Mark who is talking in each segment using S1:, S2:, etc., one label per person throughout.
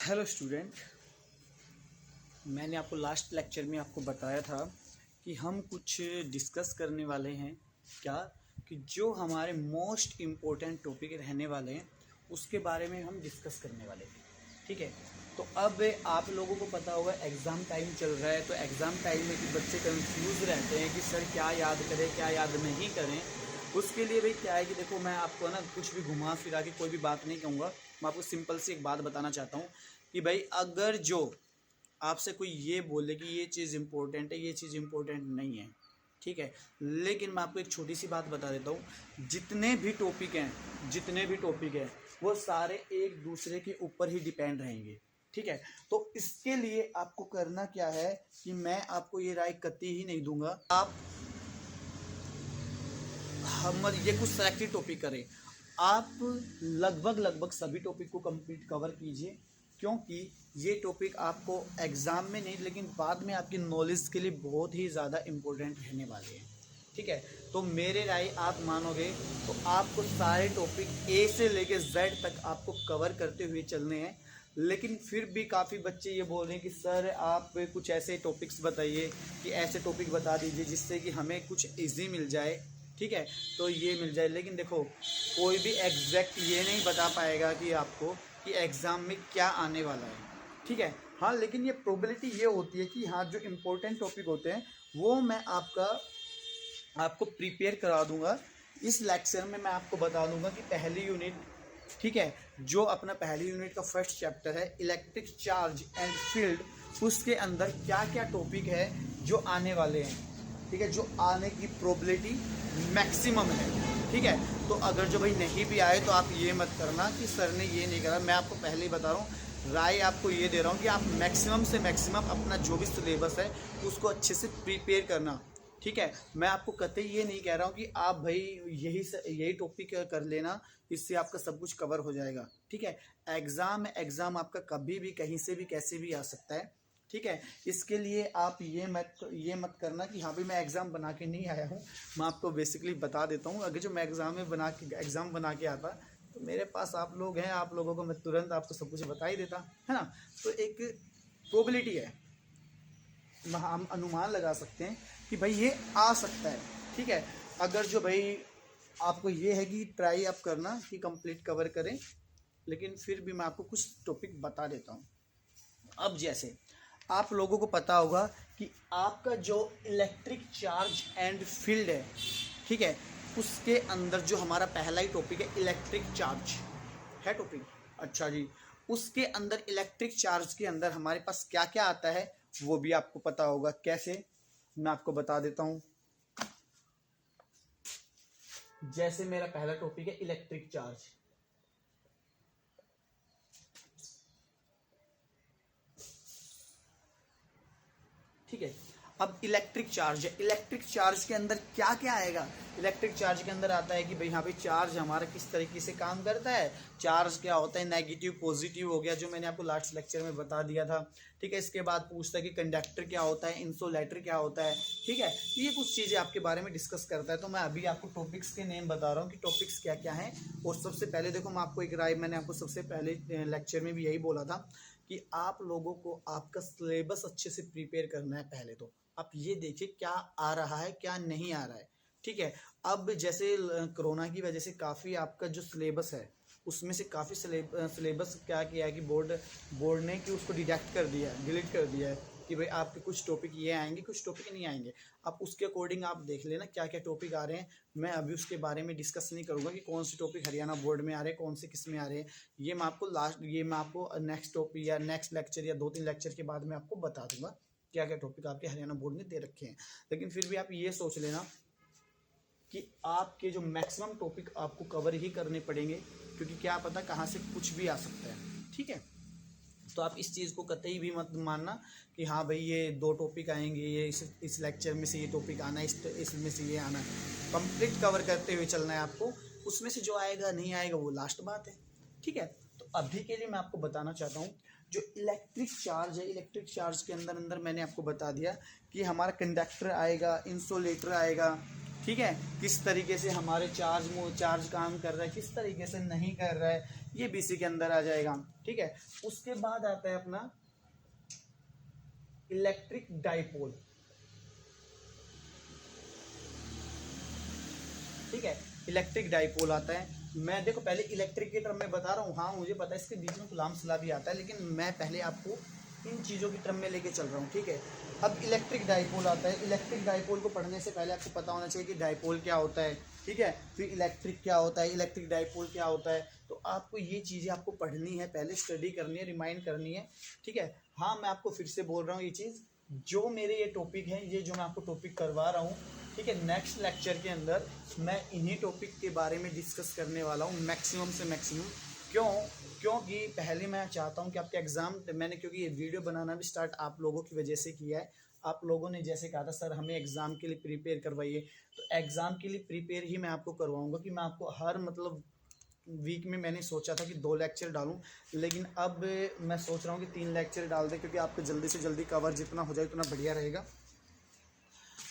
S1: Hello student, मैंने आपको last lecture में आपको बताया था कि हम कुछ डिस्कस करने वाले हैं। क्या कि जो हमारे मोस्ट इम्पोर्टेंट टॉपिक रहने वाले हैं उसके बारे में हम डिस्कस करने वाले थे। ठीक है, तो अब आप लोगों को पता होगा एग्ज़ाम टाइम चल रहा है, तो एग्ज़ाम टाइम में कि बच्चे कंफ्यूज रहते हैं कि सर क्या याद करें क्या याद नहीं करें। उसके लिए भाई क्या है कि देखो, मैं आपको ना कुछ भी घुमा फिरा के कोई भी बात नहीं कहूँगा। मैं आपको सिंपल सी एक बात बताना चाहता हूँ कि भाई अगर जो आपसे कोई ये बोले कि ये चीज़ इम्पोर्टेंट है, ये चीज़ इम्पोर्टेंट नहीं है, ठीक है, लेकिन मैं आपको एक छोटी सी बात बता देता हूँ। जितने भी टॉपिक हैं वो सारे एक दूसरे के ऊपर ही डिपेंड रहेंगे। ठीक है, तो इसके लिए आपको करना क्या है कि मैं आपको ये राय कतई ही नहीं दूंगा आप हम ये कुछ सेलेक्टेड टॉपिक करें। आप लगभग सभी टॉपिक को कंप्लीट कवर कीजिए, क्योंकि ये टॉपिक आपको एग्ज़ाम में नहीं लेकिन बाद में आपकी नॉलेज के लिए बहुत ही ज़्यादा इम्पोर्टेंट रहने वाले हैं। ठीक है, तो मेरे राय आप मानोगे तो आपको सारे टॉपिक ए से लेके जेड तक आपको कवर करते हुए चलने हैं। लेकिन फिर भी काफ़ी बच्चे ये बोल रहे हैं कि सर आप कुछ ऐसे टॉपिक्स बताइए, कि ऐसे टॉपिक बता दीजिए जिससे कि हमें कुछ इजी मिल जाए। ठीक है, तो ये मिल जाए। लेकिन देखो, कोई भी एग्जैक्ट ये नहीं बता पाएगा कि आपको कि एग्ज़ाम में क्या आने वाला है। ठीक है, हाँ, लेकिन ये प्रोबेबिलिटी ये होती है कि हाँ, जो इम्पोर्टेंट टॉपिक होते हैं वो मैं आपको प्रिपेयर करा दूंगा। इस लेक्चर में मैं आपको बता दूंगा कि पहली यूनिट, ठीक है, जो अपना पहली यूनिट का फर्स्ट चैप्टर है इलेक्ट्रिक चार्ज एंड फील्ड, उसके अंदर क्या क्या टॉपिक है जो आने वाले हैं। ठीक है, जो आने की प्रोबेबिलिटी मैक्सिमम है। ठीक है, तो अगर जो भाई नहीं भी आए तो आप ये मत करना कि सर ने ये नहीं करा। मैं आपको पहले ही बता रहा हूँ, राय आपको ये दे रहा हूँ कि आप मैक्सिमम से मैक्सिमम अपना जो भी सिलेबस है उसको अच्छे से प्रिपेयर करना। ठीक है, मैं आपको कतई ये नहीं कह रहा हूँ कि आप भाई यही टॉपिक कर लेना, इससे आपका सब कुछ कवर हो जाएगा। ठीक है, एग्ज़ाम आपका कभी भी कहीं से भी कैसे भी आ सकता है। ठीक है, इसके लिए आप ये मत करना कि हाँ भाई मैं एग्ज़ाम बना के नहीं आया हूँ। मैं आपको बेसिकली बता देता हूँ, अगर जो मैं एग्ज़ाम बना के आता तो मेरे पास आप लोग हैं, आप लोगों को मैं तुरंत आपको सब कुछ बता ही देता, है ना। तो एक प्रोबेबिलिटी है, हम अनुमान लगा सकते हैं कि भाई ये आ सकता है। ठीक है, अगर जो भाई आपको ये है कि ट्राई आप करना कि कंप्लीट कवर करें, लेकिन फिर भी मैं आपको कुछ टॉपिक बता देता हूँ। अब जैसे आप लोगों को पता होगा कि आपका जो इलेक्ट्रिक चार्ज एंड फील्ड है, ठीक है, उसके अंदर जो हमारा पहला ही टॉपिक है इलेक्ट्रिक चार्ज है टॉपिक। अच्छा जी, उसके अंदर इलेक्ट्रिक चार्ज के अंदर हमारे पास क्या क्या आता है वो भी आपको पता होगा। कैसे, मैं आपको बता देता हूं। जैसे मेरा पहला टॉपिक है इलेक्ट्रिक चार्ज। ठीक है, अब इलेक्ट्रिक चार्ज है, इलेक्ट्रिक चार्ज के अंदर क्या क्या आएगा। इलेक्ट्रिक चार्ज के अंदर आता है कि भाई हाँ भाई चार्ज हमारा किस तरीके से काम करता है। चार्ज क्या होता है, नेगेटिव पॉजिटिव हो गया, जो मैंने आपको लास्ट लेक्चर में बता दिया था। ठीक है, इसके बाद पूछता है कि कंडक्टर क्या होता है, इंसुलेटर क्या होता है। ठीक है, ये कुछ चीज़ें आपके बारे में डिस्कस करता है। तो मैं अभी आपको टॉपिक्स के नेम बता रहा हूँ कि टॉपिक्स क्या क्या हैं। और सबसे पहले देखो, मैं आपको एक राय, मैंने आपको सबसे पहले लेक्चर में भी यही बोला था कि आप लोगों को आपका सिलेबस अच्छे से प्रिपेयर करना है। पहले तो आप ये देखिए क्या आ रहा है क्या नहीं आ रहा है। ठीक है, अब जैसे कोरोना की वजह से काफ़ी आपका जो सिलेबस है उसमें से काफ़ी सिलेबस क्या किया है कि बोर्ड ने कि उसको डिडक्ट कर दिया है, डिलीट कर दिया है कि भाई आपके कुछ टॉपिक ये आएंगे, कुछ टॉपिक नहीं आएंगे। आप उसके अकॉर्डिंग आप देख लेना क्या क्या टॉपिक आ रहे हैं। मैं अभी उसके बारे में डिस्कस नहीं करूँगा कि कौन से टॉपिक हरियाणा बोर्ड में आ रहे हैं, कौन से किस में आ रहे हैं। ये मैं आपको नेक्स्ट टॉपिक या नेक्स्ट लेक्चर या 2-3 लेक्चर के बाद मैं आपको बता दूंगा क्या क्या टॉपिक आपके हरियाणा बोर्ड ने दे रखे हैं। लेकिन फिर भी आप ये सोच लेना कि आपके जो मैक्सिमम टॉपिक आपको कवर ही करने पड़ेंगे, क्योंकि क्या पता कहाँ से कुछ भी आ सकता है। ठीक है, तो आप इस चीज़ को कतई भी मत मानना कि हाँ भाई ये 2 टॉपिक आएंगे, ये इस लेक्चर में से ये टॉपिक आना है, इसमें से ये आना है। कंप्लीट कवर करते हुए चलना है आपको। उसमें से जो आएगा नहीं आएगा वो लास्ट बात है। ठीक है, तो अभी के लिए मैं आपको बताना चाहता हूँ जो इलेक्ट्रिक चार्ज है, इलेक्ट्रिक चार्ज के अंदर मैंने आपको बता दिया कि हमारा कंडक्टर आएगा, इंसुलेटर आएगा, ठीक है, किस तरीके से हमारे चार्ज काम कर रहा है, किस तरीके से नहीं कर रहा है, ये भी इसी के अंदर आ जाएगा। ठीक है, उसके बाद आता है अपना इलेक्ट्रिक डाइपोल। ठीक है, इलेक्ट्रिक डाइपोल आता है। मैं देखो पहले इलेक्ट्रिक की टर्म में बता रहा हूँ, हाँ मुझे पता है इसके बीच में कूलम्ब्स लॉ भी आता है, लेकिन मैं पहले आपको इन चीज़ों की टर्म में लेके चल रहा हूँ। ठीक है, अब इलेक्ट्रिक डाइपोल आता है। इलेक्ट्रिक डाइपोल को पढ़ने से पहले आपको पता होना चाहिए कि डाइपोल क्या होता है। ठीक है, फिर इलेक्ट्रिक क्या होता है, इलेक्ट्रिक डाइपोल क्या होता है, तो आपको ये चीज़ें आपको पढ़नी है, पहले स्टडी करनी है, रिमाइंड करनी है। ठीक है, हाँ मैं आपको फिर से बोल रहा हूँ ये चीज़, जो मेरे ये टॉपिक है, ये जो मैं आपको टॉपिक करवा रहा हूँ, ठीक है, नेक्स्ट लेक्चर के अंदर मैं इन्हीं टॉपिक के बारे में डिस्कस करने वाला हूँ मैक्सिमम से मैक्सिमम। क्योंकि पहले मैं चाहता हूँ कि आपके एग्ज़ाम, मैंने क्योंकि ये वीडियो बनाना भी स्टार्ट आप लोगों की वजह से किया है। आप लोगों ने जैसे कहा था सर हमें एग्ज़ाम के लिए प्रिपेयर करवाइए, तो एग्ज़ाम के लिए प्रिपेयर ही मैं आपको करवाऊँगा कि मैं आपको हर मतलब वीक में मैंने सोचा था कि 2 लेक्चर डालूं, लेकिन अब मैं सोच रहा हूँ कि 3 लेक्चर डाल दें, क्योंकि आपको जल्दी से जल्दी कवर जितना हो जाए उतना बढ़िया रहेगा।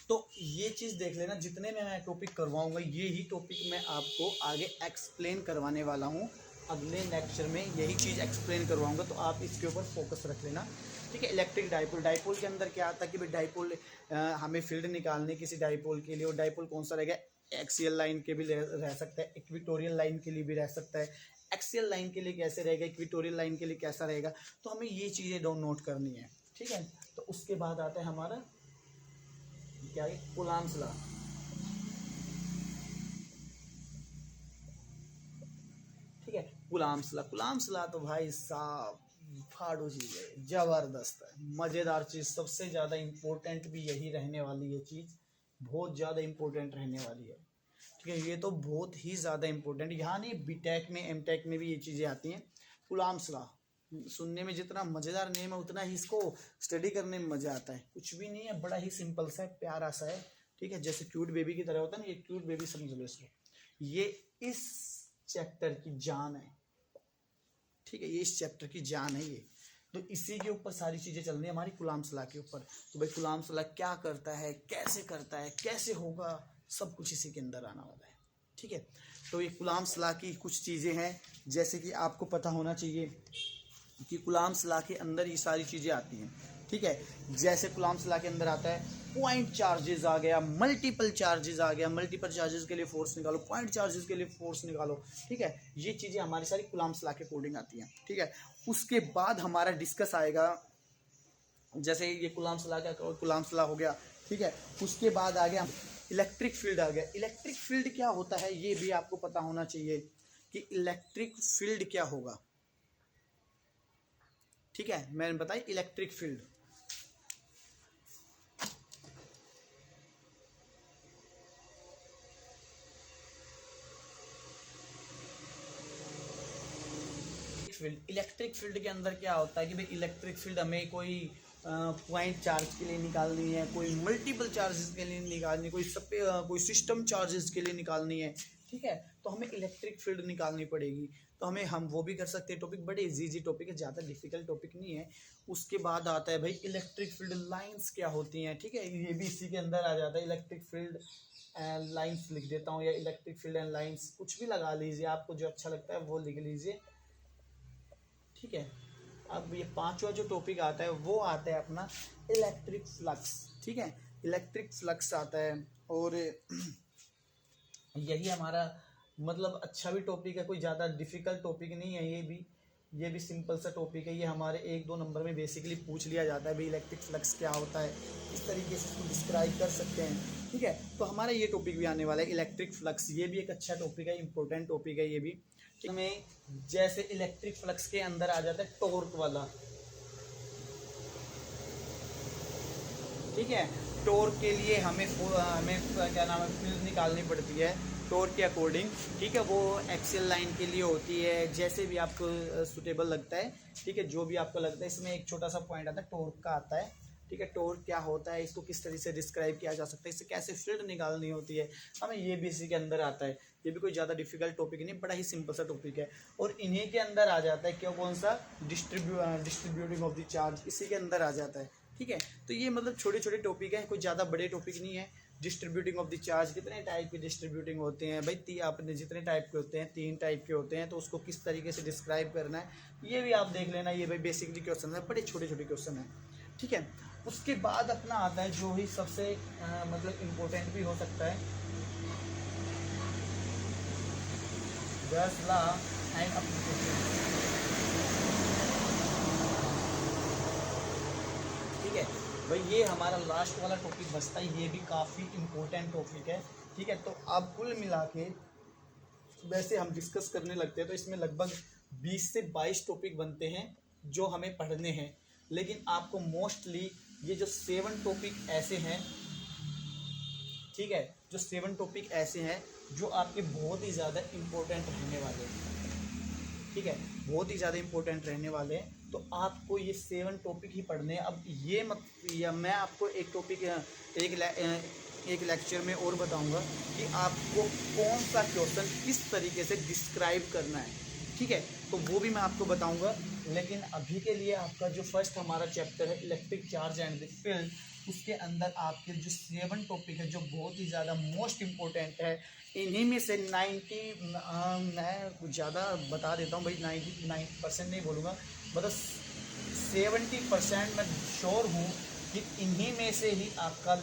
S1: तो ये चीज़ देख लेना, जितने में मैं टॉपिक करवाऊंगा ये ही टॉपिक मैं आपको आगे एक्सप्लेन करवाने वाला हूँ। अगले लेक्चर में यही चीज़ एक्सप्लेन करवाऊंगा, तो आप इसके ऊपर फोकस रख लेना। ठीक है, इलेक्ट्रिक डाइपोल, डाइपोल के अंदर क्या आता है कि भाई डाइपोल हमें फील्ड निकालने किसी डाइपोल के लिए, और डाइपोल कौन सा रहेगा, एक्सियल लाइन के भी रह सकता है, इक्वेटोरियल लाइन के लिए भी रह सकता है। एक्सियल लाइन के लिए कैसे रहेगा, इक्वेटोरियल लाइन के लिए कैसा रहेगा, तो हमें ये चीज़ें नोट करनी है। ठीक है, तो उसके बाद आता है हमारा क्या है, कूलम्ब्स लॉ। ठीक है, कूलम्ब्स लॉ तो भाई साहब फाड़ू चीज़ है, ज़बरदस्त है, मज़ेदार चीज़, सबसे ज़्यादा इम्पोर्टेंट भी यही रहने वाली है चीज़, बहुत ज़्यादा इम्पोर्टेंट रहने वाली है। ठीक है, ये तो बहुत ही ज़्यादा इम्पोर्टेंट, यहाँ नहीं बीटेक में एमटेक में भी ये चीज़ें आती हैं। कूलम्ब्स लॉ सुनने में जितना मज़ेदार नेम है उतना ही इसको स्टडी करने में मज़ा आता है। कुछ भी नहीं है, बड़ा ही सिंपल सा है, प्यारा सा है। ठीक है, जैसे क्यूट बेबी की तरह होता है ना, ये क्यूट बेबी समझ लो इसको, ये इस चैप्टर की जान है। ठीक है, ये इस चैप्टर की जान है ये, तो इसी के ऊपर सारी चीज़ें चल रही है हमारी, कूलम्ब्स लॉ के ऊपर। तो भाई कूलम्ब्स लॉ क्या करता है, कैसे होगा, सब कुछ इसी के अंदर आने वाला है। ठीक है, तो ये कूलम्ब्स लॉ की कुछ चीज़ें हैं, जैसे कि आपको पता होना चाहिए कि कूलम्ब्स लॉ के अंदर ये सारी चीज़ें आती हैं। ठीक है, जैसे कूलम्ब्स लॉ के अंदर आता है पॉइंट चार्जेस आ गया, मल्टीपल चार्जेस आ गया, मल्टीपल चार्जेस के लिए फोर्स निकालो, पॉइंट चार्जेस के लिए फोर्स निकालो। ठीक है, ये चीज़ें हमारी सारी कूलम्ब्स लॉ के अकॉर्डिंग आती हैं। ठीक है, उसके बाद हमारा डिस्कस आएगा, जैसे ये कूलम्ब्स लॉ का कूलम्ब्स लॉ हो गया। ठीक है, उसके बाद आ गया इलेक्ट्रिक फील्ड आ गया। इलेक्ट्रिक फील्ड क्या होता है ये भी आपको पता होना चाहिए कि इलेक्ट्रिक फील्ड क्या होगा। ठीक है, मैंने बताया इलेक्ट्रिक फील्ड, इलेक्ट्रिक फील्ड के अंदर क्या होता है कि भाई इलेक्ट्रिक फील्ड हमें कोई पॉइंट चार्ज के लिए निकालनी है, कोई मल्टीपल चार्जेस के लिए निकालनी, कोई सिस्टम चार्जेस के लिए निकालनी है। ठीक है, तो हमें इलेक्ट्रिक फील्ड निकालनी पड़ेगी, तो हम वो भी कर सकते हैं। टॉपिक बड़े इजी टॉपिक है, ज़्यादा डिफिकल्ट टॉपिक नहीं है। उसके बाद आता है भाई इलेक्ट्रिक फील्ड लाइंस क्या होती हैं। ठीक है, ये भी इसी के अंदर आ जाता है, इलेक्ट्रिक फील्ड एंड लाइंस लिख देता हूँ, या इलेक्ट्रिक फील्ड एंड लाइंस, कुछ भी लगा लीजिए, आपको जो अच्छा लगता है वो लिख लीजिए। ठीक है, अब ये पांचवा जो टॉपिक आता है वो आता है अपना इलेक्ट्रिक फ्लक्स। ठीक है, इलेक्ट्रिक फ्लक्स आता है, और यही हमारा मतलब अच्छा भी टॉपिक है, कोई ज़्यादा डिफिकल्ट टॉपिक नहीं है, ये भी सिंपल सा टॉपिक है। ये हमारे 1-2 नंबर में बेसिकली पूछ लिया जाता है भाई इलेक्ट्रिक फ्लक्स क्या होता है, इस तरीके से इसको डिस्क्राइब कर सकते हैं। ठीक है, तो हमारा ये टॉपिक भी आने वाला है इलेक्ट्रिक फ्लक्स, ये भी एक अच्छा टॉपिक है, इंपॉर्टेंट टॉपिक है ये भी। में जैसे इलेक्ट्रिक फ्लक्स के अंदर आ जाता है टॉर्क वाला। ठीक है, टॉर्क के लिए हमें क्या नाम है, फील्ड निकालनी पड़ती है टॉर्क के अकॉर्डिंग। ठीक है, वो एक्सियल लाइन के लिए होती है, जैसे भी आपको सुटेबल लगता है। ठीक है, जो भी आपको लगता है, इसमें एक छोटा सा पॉइंट आता है टॉर्क का आता है। ठीक है, टॉर्क क्या होता है, इसको किस तरीके से डिस्क्राइब किया जा सकता है, इससे कैसे फील्ड निकालनी होती है, हमें ये भी इसी के अंदर आता है। ये भी कोई ज़्यादा डिफिकल्ट टॉपिक नहीं, बड़ा ही सिंपल सा टॉपिक है। और इन्हीं के अंदर आ जाता है क्यों, कौन सा, डिस्ट्रीब्यूटिंग ऑफ द चार्ज, इसी के अंदर आ जाता है। ठीक है, तो ये मतलब छोटे छोटे टॉपिक हैं, कोई ज़्यादा बड़े टॉपिक नहीं है, डिस्ट्रीब्यूटिंग ऑफ द चार्ज, कितने टाइप के डिस्ट्रीब्यूटिंग होते हैं भाई, आपने जितने टाइप के होते हैं 3 टाइप के होते हैं, तो उसको किस तरीके से डिस्क्राइब करना है ये भी आप देख लेना। ये भाई बेसिकली क्वेश्चन है, बड़े छोटे छोटे क्वेश्चन है, ठीक है। उसके बाद अपना आता है जो ही सबसे मतलब इम्पोर्टेंट भी हो सकता है, गॉस लॉ एंड एप्लीकेशन, ठीक है भाई। ये हमारा लास्ट वाला टॉपिक बचता है, ये भी काफ़ी इम्पोर्टेंट टॉपिक है, ठीक है। तो अब कुल मिला के वैसे हम डिस्कस करने लगते हैं तो इसमें लगभग 20 से 22 टॉपिक बनते हैं जो हमें पढ़ने हैं, लेकिन आपको मोस्टली ये जो 7 टॉपिक ऐसे हैं, ठीक है, जो 7 टॉपिक ऐसे हैं जो आपके बहुत ही ज़्यादा इम्पोर्टेंट रहने वाले हैं, ठीक है, बहुत ही ज़्यादा इम्पोर्टेंट रहने वाले हैं। तो आपको ये 7 टॉपिक ही पढ़ने हैं। अब ये मत या मैं आपको एक टॉपिक एक लेक्चर में और बताऊंगा कि आपको कौन सा क्वेश्चन किस तरीके से डिस्क्राइब करना है, ठीक है, तो वो भी मैं आपको बताऊंगा। लेकिन अभी के लिए आपका जो फर्स्ट हमारा चैप्टर है electric charge and the field, उसके अंदर आपके जो 7 टॉपिक है जो बहुत ही ज़्यादा मोस्ट इम्पोर्टेंट है, इन्हीं में से 90 मैं ज़्यादा बता देता हूँ भाई, 99% नहीं बोलूँगा, मतलब 70% मैं श्योर हूँ कि इन्हीं में से ही आपका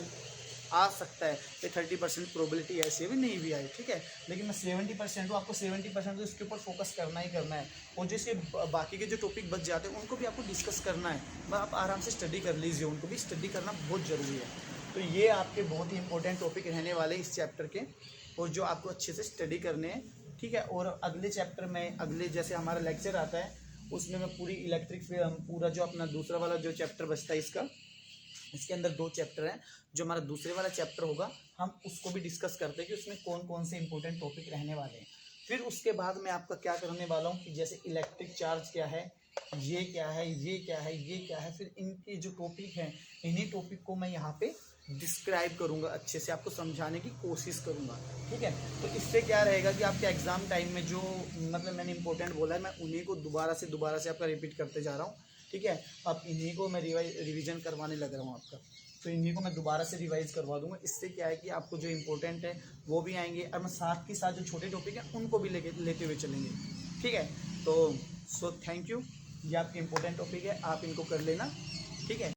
S1: आ सकता है। ये 30% प्रोबेबिलिटी ऐसे भी नहीं भी आए, ठीक है, लेकिन मैं 70% हूँ, आपको 70% तो इसके ऊपर फोकस करना ही करना है। और जैसे बाकी के जो टॉपिक बच जाते हैं उनको भी आपको डिस्कस करना है, बस आप आराम से स्टडी कर लीजिए, उनको भी स्टडी करना बहुत ज़रूरी है। तो ये आपके बहुत ही इंपॉर्टेंट टॉपिक रहने वाले इस चैप्टर के, और जो आपको अच्छे से स्टडी करने हैं, ठीक है। और अगले चैप्टर में अगले जैसे हमारा लेक्चर आता है उसमें मैं पूरी इलेक्ट्रिक पूरा जो अपना दूसरा वाला जो चैप्टर बचता है इसके अंदर 2 चैप्टर हैं, जो हमारा दूसरे वाला चैप्टर होगा हम उसको भी डिस्कस करते हैं कि उसमें कौन कौन से इंपॉर्टेंट टॉपिक रहने वाले हैं। फिर उसके बाद मैं आपका क्या करने वाला हूँ कि जैसे इलेक्ट्रिक चार्ज क्या है, ये क्या है, ये क्या है, ये क्या है, फिर इनके जो टॉपिक हैं इन्हीं टॉपिक को मैं यहाँ पे डिस्क्राइब करूँगा, अच्छे से आपको समझाने की कोशिश करूँगा, ठीक है। तो इससे क्या रहेगा कि आपके एग्ज़ाम टाइम में जो मतलब मैंने इंपॉर्टेंट बोला है मैं उन्हीं को दोबारा से आपका रिपीट करते जा रहा हूँ, ठीक है। अब इन्हीं को मैं रिवीजन करवाने लग रहा हूँ आपका, तो इन्हीं को मैं दोबारा से रिवाइज करवा दूंगा। इससे क्या है कि आपको जो इंपॉर्टेंट है वो भी आएंगे, और मैं साथ के साथ जो छोटे टॉपिक हैं उनको भी लेते हुए चलेंगे, ठीक है। तो सो थैंक यू, ये आपके इंपॉर्टेंट टॉपिक है, आप इनको कर लेना, ठीक है।